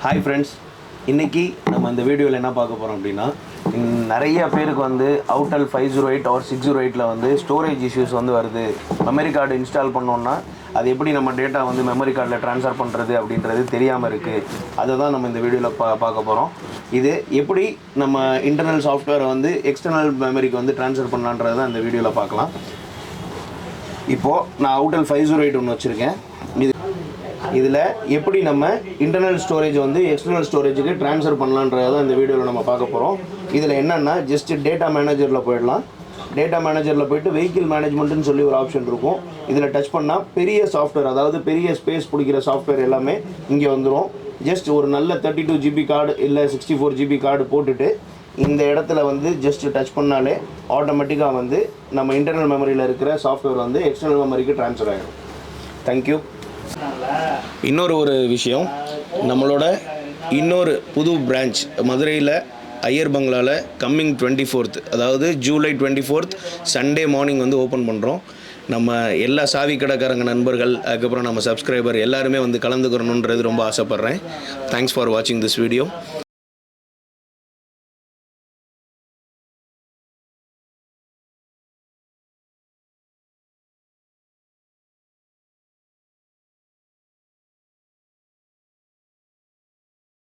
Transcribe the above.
Hi friends, இன்றைக்கி நம்ம இந்த வீடியோவில் என்ன பார்க்க போகிறோம் அப்படின்னா, நிறைய பேருக்கு வந்து Autel 508 or 608 வந்து ஸ்டோரேஜ் இஷ்யூஸ் வந்து வருது. மெமரி கார்டு இன்ஸ்டால் பண்ணோன்னா அது எப்படி நம்ம டேட்டா வந்து மெமரி கார்டில் ட்ரான்ஸ்ஃபர் பண்ணுறது அப்படின்றது தெரியாமல் இருக்குது. அதை தான் நம்ம இந்த வீடியோவில் பார்க்க போகிறோம். இது எப்படி நம்ம இன்டர்னல் சாஃப்ட்வேரை வந்து எக்ஸ்டர்னல் மெமரிக்கு வந்து ட்ரான்ஸ்ஃபர் பண்ணலான்றது தான் இந்த வீடியோவில் பார்க்கலாம். இப்போது நான் Autel 508 ஒன்று வச்சுருக்கேன். இதில் எப்படி நம்ம இன்டர்னல் ஸ்டோரேஜ் வந்து எக்ஸ்டர்னல் ஸ்டோரேஜுக்கு ட்ரான்ஸ்ஃபர் பண்ணலான்றதை தான் இந்த வீடியோவில் நம்ம பார்க்க போகிறோம். இதில் என்னென்னா ஜஸ்ட் டேட்டா மேனேஜரில் போயிடலாம். டேட்டா மேனேஜரில் போய்ட்டு வெஹிக்கிள் மேனேஜ்மெண்ட்டுன்னு சொல்லி ஒரு ஆப்ஷன் இருக்கும். இதில் டச் பண்ணால் பெரிய சாஃப்ட்வேர், அதாவது பெரிய ஸ்பேஸ் பிடிக்கிற சாஃப்ட்வேர் எல்லாமே இங்கே வந்துடும். ஜஸ்ட் ஒரு நல்ல 32 GB கார்டு இல்லை 64 GB கார்டு போட்டுட்டு இந்த இடத்துல வந்து ஜஸ்ட் டச் பண்ணாலே ஆட்டோமேட்டிக்காக வந்து நம்ம இன்டர்னல் மெமரியில் இருக்கிற சாஃப்ட்வேர் வந்து எக்ஸ்டர்னல் மெமரிக்கு ட்ரான்ஸ்ஃபர் ஆகிடும். தேங்க்யூ. இன்னொரு விஷயம், நம்மளோட இன்னொரு புது பிரான்ச் மதுரையில் ஐயர் பங்களாவில் கம்மிங் 24th, அதாவது ஜூலை 24th சண்டே மார்னிங் வந்து ஓப்பன் பண்ணுறோம். நம்ம எல்லா சாவி கடைக்காரங்க நண்பர்கள், அதுக்கப்புறம் நம்ம சப்ஸ்கிரைபர் எல்லாருமே வந்து கலந்துக்கிறணுன்றது ரொம்ப ஆசைப்பட்றேன். தேங்க்ஸ் ஃபார் வாட்சிங் திஸ் வீடியோ.